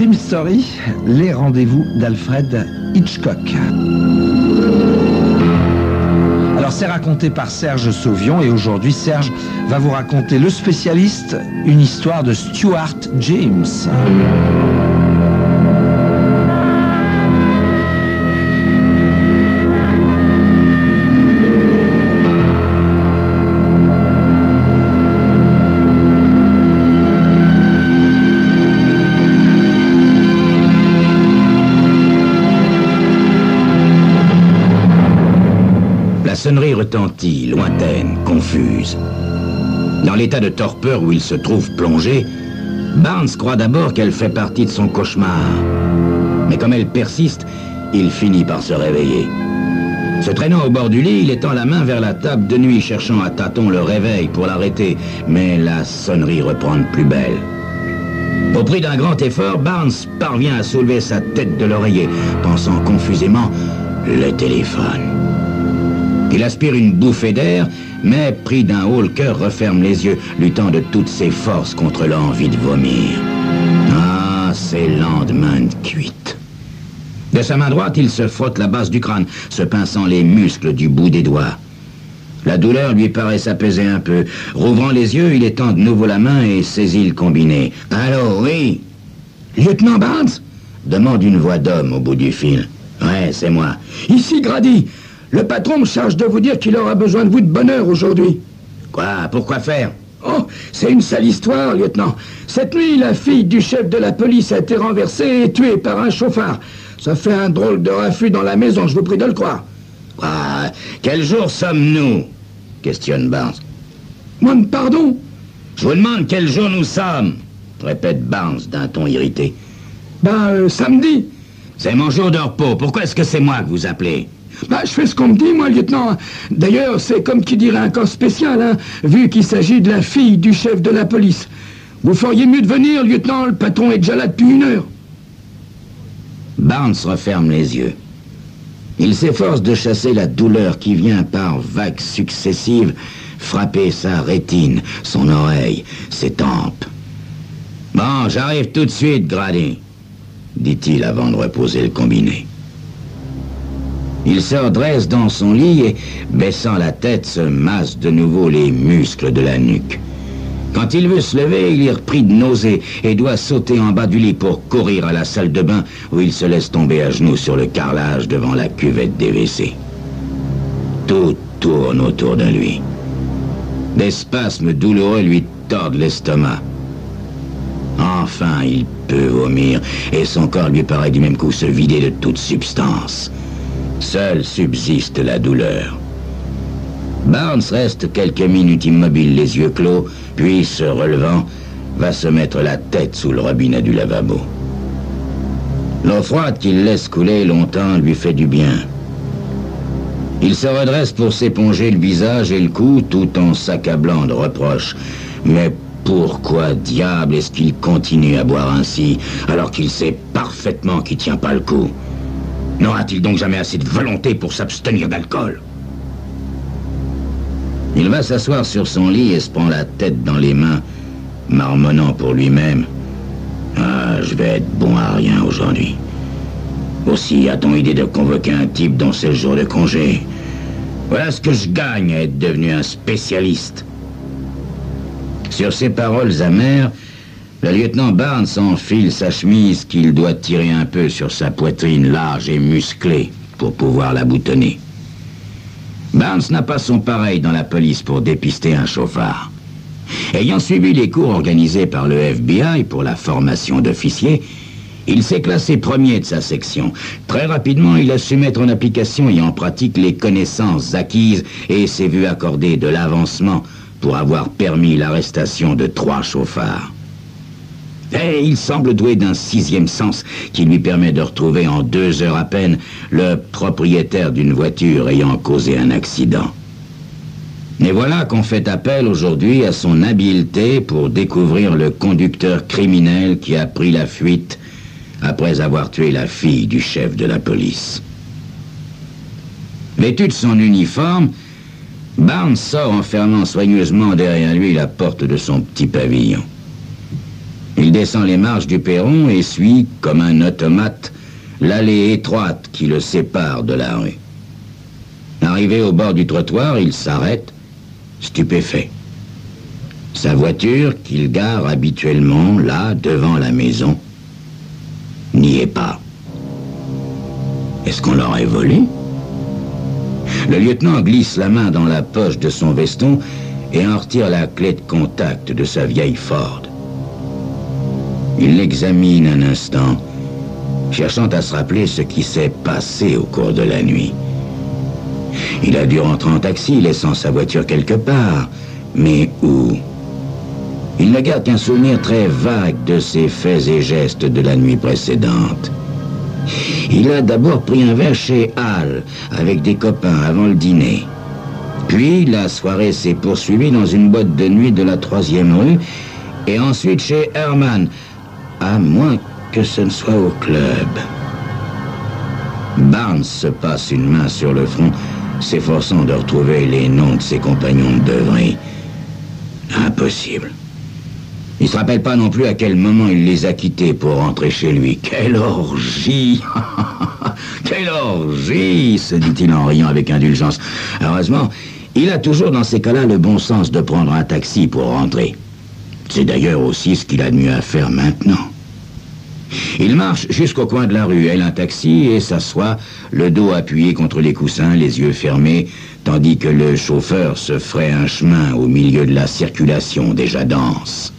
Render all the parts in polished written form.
Crime Story, les rendez-vous d'Alfred Hitchcock. Alors c'est raconté par Serge Sauvion et aujourd'hui Serge va vous raconter Le Spécialiste, une histoire de Stuart James. La sonnerie retentit, lointaine, confuse. Dans l'état de torpeur où il se trouve plongé, Barnes croit d'abord qu'elle fait partie de son cauchemar. Mais comme elle persiste, il finit par se réveiller. Se traînant au bord du lit, il étend la main vers la table de nuit, cherchant à tâtons le réveil pour l'arrêter. Mais la sonnerie reprend de plus belle. Au prix d'un grand effort, Barnes parvient à soulever sa tête de l'oreiller, pensant confusément « le téléphone ». Il aspire une bouffée d'air, mais pris d'un haut le cœur referme les yeux, luttant de toutes ses forces contre l'envie de vomir. Ah, c'est lendemain de cuite. De sa main droite, il se frotte la base du crâne, se pinçant les muscles du bout des doigts. La douleur lui paraît s'apaiser un peu. Rouvrant les yeux, il étend de nouveau la main et saisit le combiné. « Allô, oui ?»« Lieutenant Barnes ?» demande une voix d'homme au bout du fil. « Ouais, c'est moi. »« Ici, Grady. Le patron me charge de vous dire qu'il aura besoin de vous de bonne heure aujourd'hui. »« Quoi? Pourquoi faire ?»« Oh, c'est une sale histoire, lieutenant. Cette nuit, la fille du chef de la police a été renversée et tuée par un chauffard. Ça fait un drôle de raffut dans la maison, je vous prie de le croire. »« Ah, quel jour sommes-nous » questionne Barnes. « Pardon ?»« Je vous demande quel jour nous sommes » répète Barnes d'un ton irrité. « Samedi. »« C'est mon jour de repos. Pourquoi est-ce que c'est moi que vous appelez ?» Je fais ce qu'on me dit, moi, lieutenant. D'ailleurs, c'est comme qui dirait un corps spécial, hein, vu qu'il s'agit de la fille du chef de la police. Vous feriez mieux de venir, lieutenant, le patron est déjà là depuis 1 heure. Barnes referme les yeux. Il s'efforce de chasser la douleur qui vient par vagues successives frapper sa rétine, son oreille, ses tempes. « Bon, j'arrive tout de suite, Grady, » dit-il avant de reposer le combiné. Il se redresse dans son lit et, baissant la tête, se masse de nouveau les muscles de la nuque. Quand il veut se lever, il est repris de nausée et doit sauter en bas du lit pour courir à la salle de bain où il se laisse tomber à genoux sur le carrelage devant la cuvette des WC. Tout tourne autour de lui. Des spasmes douloureux lui tordent l'estomac. Enfin, il peut vomir et son corps lui paraît du même coup se vider de toute substance. Seule subsiste la douleur. Barnes reste quelques minutes immobile, les yeux clos, puis, se relevant, va se mettre la tête sous le robinet du lavabo. L'eau froide qu'il laisse couler longtemps lui fait du bien. Il se redresse pour s'éponger le visage et le cou, tout en s'accablant de reproches. Mais pourquoi diable est-ce qu'il continue à boire ainsi, alors qu'il sait parfaitement qu'il tient pas le coup? N'aura-t-il donc jamais assez de volonté pour s'abstenir d'alcool? Il va s'asseoir sur son lit et se prend la tête dans les mains, marmonnant pour lui-même. Ah, je vais être bon à rien aujourd'hui. Aussi a-t-on idée de convoquer un type dont c'est le jour de congé. Voilà ce que je gagne à être devenu un spécialiste. Sur ces paroles amères, le lieutenant Barnes enfile sa chemise qu'il doit tirer un peu sur sa poitrine large et musclée pour pouvoir la boutonner. Barnes n'a pas son pareil dans la police pour dépister un chauffard. Ayant suivi les cours organisés par le FBI pour la formation d'officiers, il s'est classé premier de sa section. Très rapidement, il a su mettre en application et en pratique les connaissances acquises et s'est vu accorder de l'avancement pour avoir permis l'arrestation de 3 chauffards. Et il semble doué d'un 6e sens qui lui permet de retrouver en 2 heures à peine le propriétaire d'une voiture ayant causé un accident. Et voilà qu'on fait appel aujourd'hui à son habileté pour découvrir le conducteur criminel qui a pris la fuite après avoir tué la fille du chef de la police. Vêtu de son uniforme, Barnes sort en fermant soigneusement derrière lui la porte de son petit pavillon. Il descend les marches du perron et suit, comme un automate, l'allée étroite qui le sépare de la rue. Arrivé au bord du trottoir, il s'arrête, stupéfait. Sa voiture, qu'il gare habituellement, là, devant la maison, n'y est pas. Est-ce qu'on l'aurait volé? Le lieutenant glisse la main dans la poche de son veston et en retire la clé de contact de sa vieille Ford. Il l'examine un instant, cherchant à se rappeler ce qui s'est passé au cours de la nuit. Il a dû rentrer en taxi, laissant sa voiture quelque part. Mais où? Il ne garde qu'un souvenir très vague de ses faits et gestes de la nuit précédente. Il a d'abord pris un verre chez Hal, avec des copains avant le dîner. Puis, la soirée s'est poursuivie dans une boîte de nuit de la 3e rue, et ensuite chez Herman, à moins que ce ne soit au club. Barnes se passe une main sur le front, s'efforçant de retrouver les noms de ses compagnons de devrée. Impossible. Il ne se rappelle pas non plus à quel moment il les a quittés pour rentrer chez lui. Quelle orgie! Quelle orgie! Se dit-il en riant avec indulgence. Heureusement, il a toujours dans ces cas-là le bon sens de prendre un taxi pour rentrer. C'est d'ailleurs aussi ce qu'il a de mieux à faire maintenant. Il marche jusqu'au coin de la rue, haile un taxi et s'assoit, le dos appuyé contre les coussins, les yeux fermés, tandis que le chauffeur se ferait un chemin au milieu de la circulation déjà dense.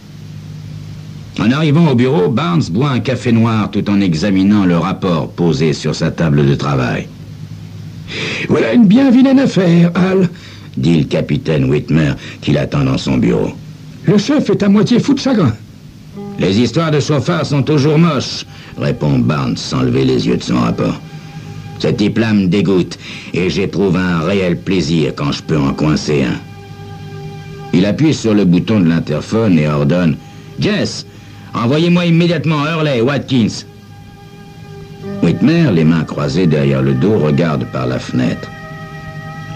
En arrivant au bureau, Barnes boit un café noir tout en examinant le rapport posé sur sa table de travail. « Voilà une bien vilaine affaire, Hal, » dit le capitaine Whitmer, qui l'attend dans son bureau. « Le chef est à moitié fou de chagrin. » « Les histoires de chauffards sont toujours moches, » répond Barnes sans lever les yeux de son rapport. « Ce type-là me dégoûte, et j'éprouve un réel plaisir quand je peux en coincer un. » Il appuie sur le bouton de l'interphone et ordonne « Jess, envoyez-moi immédiatement Hurley, Watkins. » Whitmer, les mains croisées derrière le dos, regarde par la fenêtre.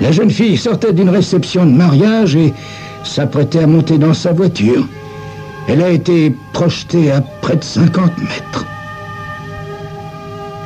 La jeune fille sortait d'une réception de mariage et s'apprêtait à monter dans sa voiture. Elle a été projetée à près de 50 mètres.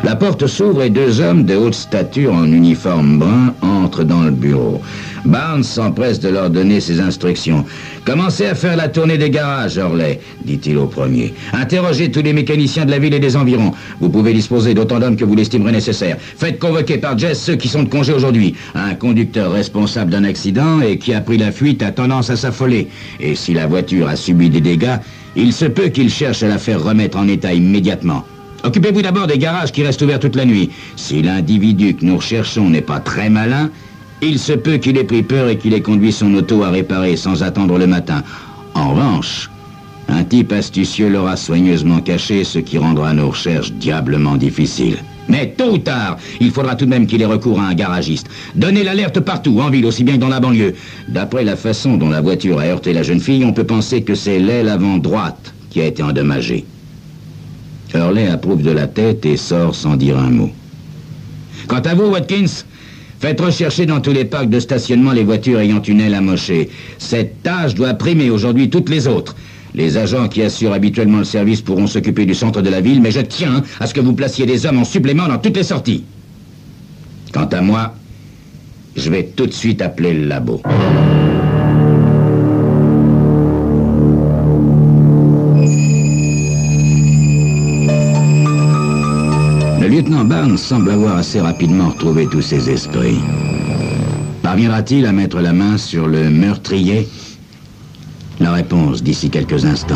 La porte s'ouvre et 2 hommes de haute stature en uniforme brun entrent dans le bureau. Barnes s'empresse de leur donner ses instructions. « Commencez à faire la tournée des garages, Hurley, » dit-il au premier. « Interrogez tous les mécaniciens de la ville et des environs. Vous pouvez disposer d'autant d'hommes que vous l'estimerez nécessaire. Faites convoquer par Jess ceux qui sont de congé aujourd'hui. Un conducteur responsable d'un accident et qui a pris la fuite a tendance à s'affoler. Et si la voiture a subi des dégâts, il se peut qu'il cherche à la faire remettre en état immédiatement. Occupez-vous d'abord des garages qui restent ouverts toute la nuit. Si l'individu que nous recherchons n'est pas très malin, il se peut qu'il ait pris peur et qu'il ait conduit son auto à réparer sans attendre le matin. En revanche, un type astucieux l'aura soigneusement caché, ce qui rendra nos recherches diablement difficiles. Mais tôt ou tard, il faudra tout de même qu'il ait recours à un garagiste. Donnez l'alerte partout, en ville, aussi bien que dans la banlieue. D'après la façon dont la voiture a heurté la jeune fille, on peut penser que c'est l'aile avant droite qui a été endommagée. Hurley approuve de la tête et sort sans dire un mot. Quant à vous, Watkins, faites rechercher dans tous les parcs de stationnement les voitures ayant une aile amochée. Cette tâche doit primer aujourd'hui toutes les autres. Les agents qui assurent habituellement le service pourront s'occuper du centre de la ville, mais je tiens à ce que vous placiez des hommes en supplément dans toutes les sorties. Quant à moi, je vais tout de suite appeler le labo. Le lieutenant Barnes semble avoir assez rapidement retrouvé tous ses esprits. Parviendra-t-il à mettre la main sur le meurtrier? La réponse d'ici quelques instants.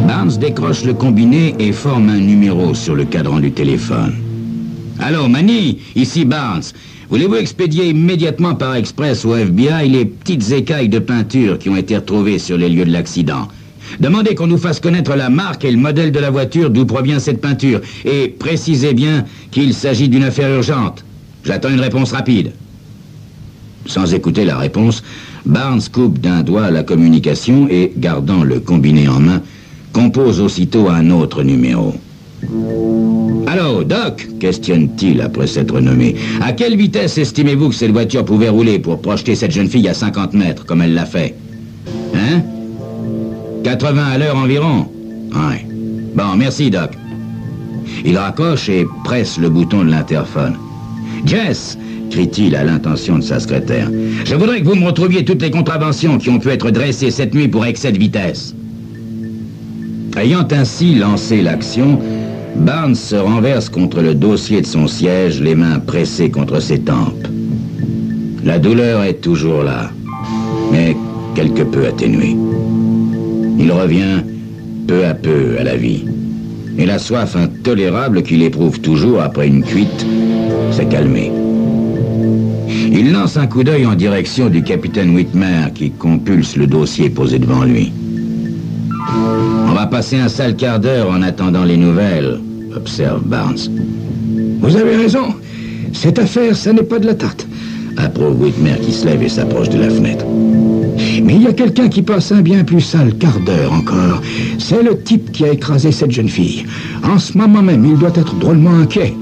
Barnes décroche le combiné et forme un numéro sur le cadran du téléphone. « Allô, Manny, ici Barnes. Voulez-vous expédier immédiatement par express au FBI les petites écailles de peinture qui ont été retrouvées sur les lieux de l'accident? Demandez qu'on nous fasse connaître la marque et le modèle de la voiture d'où provient cette peinture. Et précisez bien qu'il s'agit d'une affaire urgente. J'attends une réponse rapide. » Sans écouter la réponse, Barnes coupe d'un doigt la communication et, gardant le combiné en main, compose aussitôt un autre numéro. Allô, Doc, questionne-t-il après s'être nommé. À quelle vitesse estimez-vous que cette voiture pouvait rouler pour projeter cette jeune fille à 50 mètres, comme elle l'a fait? Hein? 80 à l'heure environ? Ouais. Bon, merci, Doc. Il raccroche et presse le bouton de l'interphone. Jess, crie-t-il à l'intention de sa secrétaire, je voudrais que vous me retrouviez toutes les contraventions qui ont pu être dressées cette nuit pour excès de vitesse. Ayant ainsi lancé l'action, Barnes se renverse contre le dossier de son siège, les mains pressées contre ses tempes. La douleur est toujours là, mais quelque peu atténuée. Il revient peu à peu à la vie. Et la soif intolérable qu'il éprouve toujours après une cuite s'est calmée. Il lance un coup d'œil en direction du capitaine Whitmer qui compulse le dossier posé devant lui. On va passer un sale quart d'heure en attendant les nouvelles, observe Barnes. Vous avez raison. Cette affaire, ça n'est pas de la tarte, approuve Whitmer qui se lève et s'approche de la fenêtre. Mais il y a quelqu'un qui passe un bien plus sale quart d'heure encore. C'est le type qui a écrasé cette jeune fille. En ce moment même, il doit être drôlement inquiet.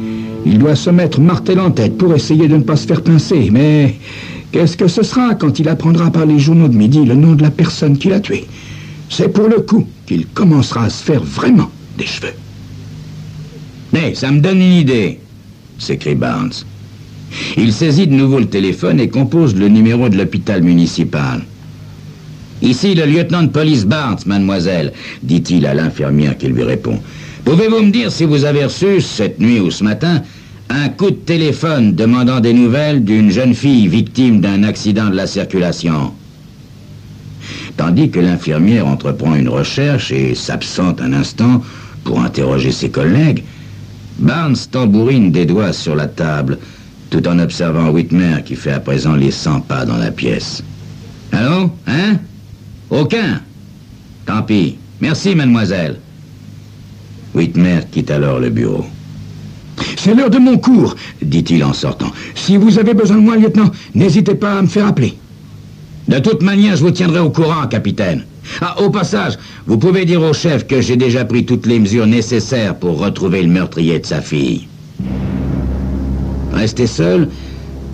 Il doit se mettre martel en tête pour essayer de ne pas se faire pincer. Mais qu'est-ce que ce sera quand il apprendra par les journaux de midi le nom de la personne qui l'a tué? C'est pour le coup qu'il commencera à se faire vraiment des cheveux. Mais ça me donne une idée, s'écrie Barnes. Il saisit de nouveau le téléphone et compose le numéro de l'hôpital municipal. Ici le lieutenant de police Barnes, mademoiselle, dit-il à l'infirmière qui lui répond. Pouvez-vous me dire si vous avez reçu, cette nuit ou ce matin, un coup de téléphone demandant des nouvelles d'une jeune fille victime d'un accident de la circulation? Tandis que l'infirmière entreprend une recherche et s'absente un instant pour interroger ses collègues, Barnes tambourine des doigts sur la table, tout en observant Whitmer qui fait à présent les 100 pas dans la pièce. Allô? Hein? Aucun? Tant pis. Merci, mademoiselle. Whitmer quitte alors le bureau. C'est l'heure de mon cours, dit-il en sortant. Si vous avez besoin de moi, lieutenant, n'hésitez pas à me faire appeler. De toute manière, je vous tiendrai au courant, capitaine. Ah, au passage, vous pouvez dire au chef que j'ai déjà pris toutes les mesures nécessaires pour retrouver le meurtrier de sa fille. Resté seul,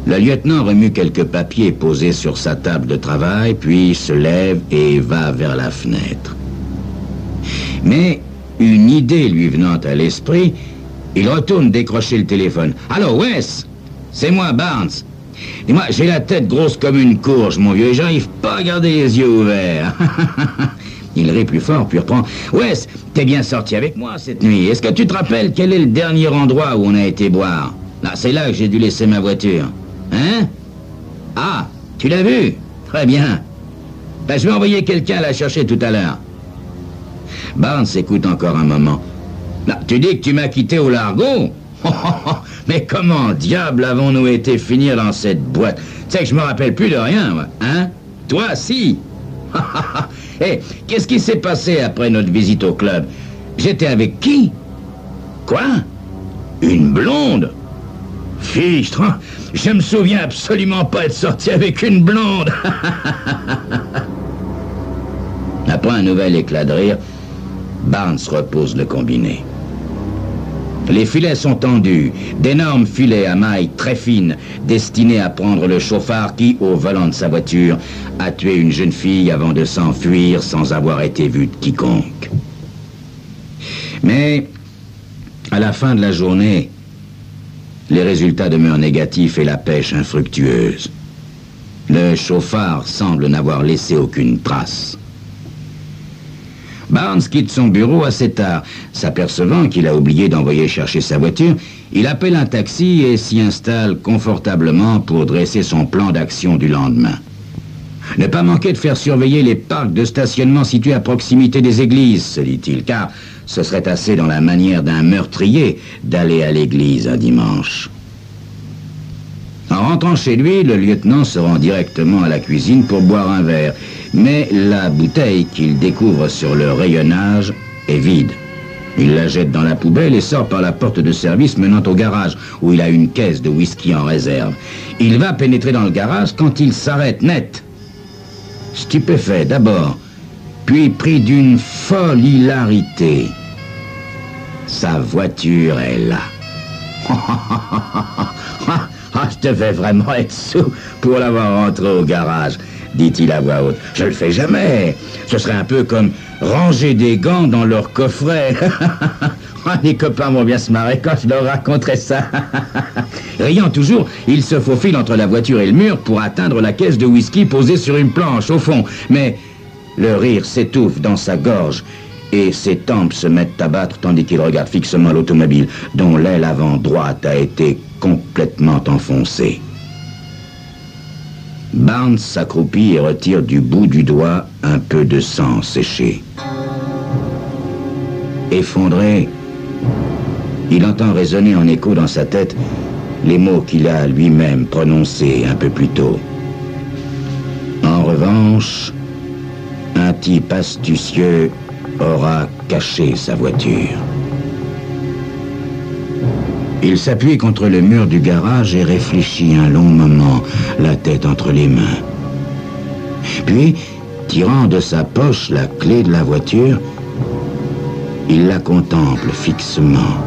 le lieutenant remue quelques papiers posés sur sa table de travail, puis se lève et va vers la fenêtre. Mais, une idée lui venant à l'esprit, il retourne décrocher le téléphone. « Allô, Wes? C'est moi, Barnes. Dis-moi, j'ai la tête grosse comme une courge, mon vieux, et j'arrive pas à garder les yeux ouverts. » Il rit plus fort, puis reprend. « Wes, t'es bien sorti avec moi cette nuit. Est-ce que tu te rappelles quel est le dernier endroit où on a été boire? Là, c'est là que j'ai dû laisser ma voiture. Hein? Ah, tu l'as vu? Très bien. Ben, je vais envoyer quelqu'un la chercher tout à l'heure. » Barnes écoute encore un moment. Là, tu dis que tu m'as quitté au largo? Mais comment diable avons-nous été finir dans cette boîte? Tu sais que je me rappelle plus de rien, moi. Hein? Toi, si. Hé, qu'est-ce qui s'est passé après notre visite au club? J'étais avec qui? Quoi? Une blonde? Fichtre, hein? Je me souviens absolument pas être sorti avec une blonde. Après un nouvel éclat de rire, Barnes repose le combiné. Les filets sont tendus, d'énormes filets à mailles très fines, destinés à prendre le chauffard qui, au volant de sa voiture, a tué une jeune fille avant de s'enfuir sans avoir été vu de quiconque. Mais, à la fin de la journée, les résultats demeurent négatifs et la pêche infructueuse. Le chauffard semble n'avoir laissé aucune trace. Barnes quitte son bureau assez tard. S'apercevant qu'il a oublié d'envoyer chercher sa voiture, il appelle un taxi et s'y installe confortablement pour dresser son plan d'action du lendemain. Ne pas manquer de faire surveiller les parcs de stationnement situés à proximité des églises, se dit-il, car ce serait assez dans la manière d'un meurtrier d'aller à l'église un dimanche. En rentrant chez lui, le lieutenant se rend directement à la cuisine pour boire un verre. Mais la bouteille qu'il découvre sur le rayonnage est vide. Il la jette dans la poubelle et sort par la porte de service menant au garage, où il a une caisse de whisky en réserve. Il va pénétrer dans le garage quand il s'arrête net. Stupéfait d'abord, puis pris d'une folle hilarité. Sa voiture est là. Je devais vraiment être sous pour l'avoir rentré au garage, dit-il à voix haute. Je le fais jamais. Ce serait un peu comme ranger des gants dans leur coffret. Les copains vont bien se marrer quand je leur raconterai ça. Riant toujours, il se faufile entre la voiture et le mur pour atteindre la caisse de whisky posée sur une planche au fond. Mais le rire s'étouffe dans sa gorge et ses tempes se mettent à battre tandis qu'il regarde fixement l'automobile dont l'aile avant droite a été complètement enfoncée. Barnes s'accroupit et retire du bout du doigt un peu de sang séché. Effondré, il entend résonner en écho dans sa tête les mots qu'il a lui-même prononcés un peu plus tôt. En revanche, un type astucieux aura caché sa voiture. Il s'appuie contre le mur du garage et réfléchit un long moment, la tête entre les mains. Puis, tirant de sa poche la clé de la voiture, il la contemple fixement.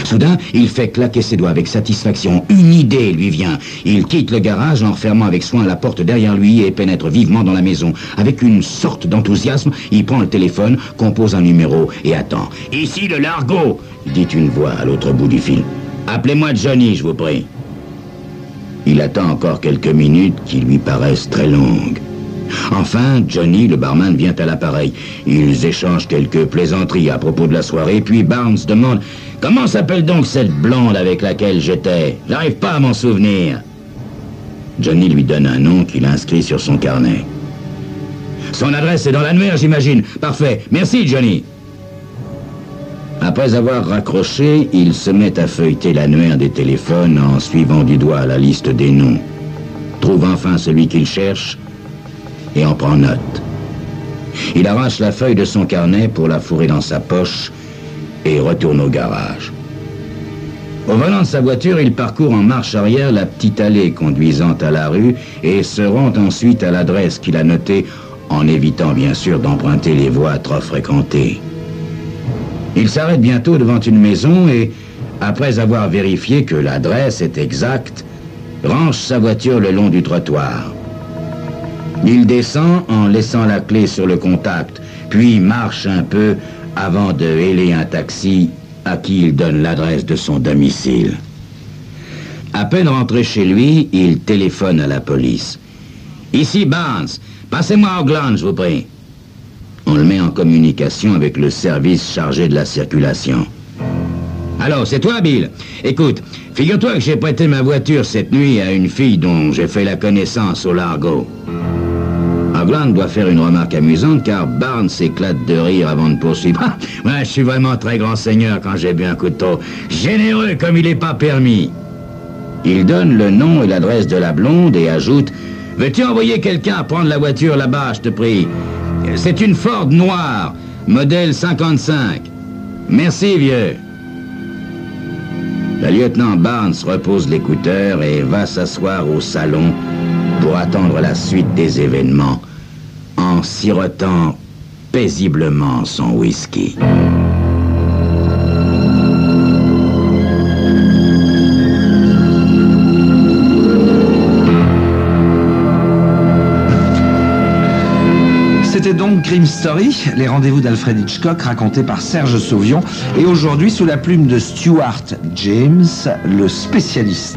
Soudain, il fait claquer ses doigts avec satisfaction. Une idée lui vient. Il quitte le garage en refermant avec soin la porte derrière lui et pénètre vivement dans la maison. Avec une sorte d'enthousiasme, il prend le téléphone, compose un numéro et attend. « Ici le Largo !» dit une voix à l'autre bout du fil. « Appelez-moi Johnny, je vous prie. » Il attend encore quelques minutes qui lui paraissent très longues. Enfin, Johnny, le barman, vient à l'appareil. Ils échangent quelques plaisanteries à propos de la soirée, puis Barnes demande « Comment s'appelle donc cette blonde avec laquelle j'étais? J'arrive pas à m'en souvenir. » Johnny lui donne un nom qu'il inscrit sur son carnet. « Son adresse est dans l'annuaire, j'imagine. Parfait. Merci, Johnny. » Après avoir raccroché, il se met à feuilleter l'annuaire des téléphones en suivant du doigt la liste des noms. Trouve enfin celui qu'il cherche et en prend note. Il arrache la feuille de son carnet pour la fourrer dans sa poche et retourne au garage. Au volant de sa voiture, il parcourt en marche arrière la petite allée conduisant à la rue et se rend ensuite à l'adresse qu'il a notée en évitant bien sûr d'emprunter les voies trop fréquentées. Il s'arrête bientôt devant une maison et, après avoir vérifié que l'adresse est exacte, range sa voiture le long du trottoir. Il descend en laissant la clé sur le contact, puis marche un peu avant de héler un taxi à qui il donne l'adresse de son domicile. À peine rentré chez lui, il téléphone à la police. « Ici Barnes, passez-moi Ogland, je vous prie. » On le met en communication avec le service chargé de la circulation. « Allô, c'est toi, Bill? Écoute, figure-toi que j'ai prêté ma voiture cette nuit à une fille dont j'ai fait la connaissance au Largo. » Ogland doit faire une remarque amusante car Barnes s'éclate de rire avant de poursuivre. Ah, ouais, je suis vraiment très grand seigneur quand j'ai bu un coup de trop. Généreux comme il n'est pas permis. Il donne le nom et l'adresse de la blonde et ajoute « Veux-tu envoyer quelqu'un prendre la voiture là-bas, je te prie? C'est une Ford noire, modèle 55. Merci, vieux. » Le lieutenant Barnes repose l'écouteur et va s'asseoir au salon pour attendre la suite des événements en sirotant paisiblement son whisky. C'était donc Crime Story, les rendez-vous d'Alfred Hitchcock racontés par Serge Sauvion et aujourd'hui sous la plume de Stuart James, le spécialiste.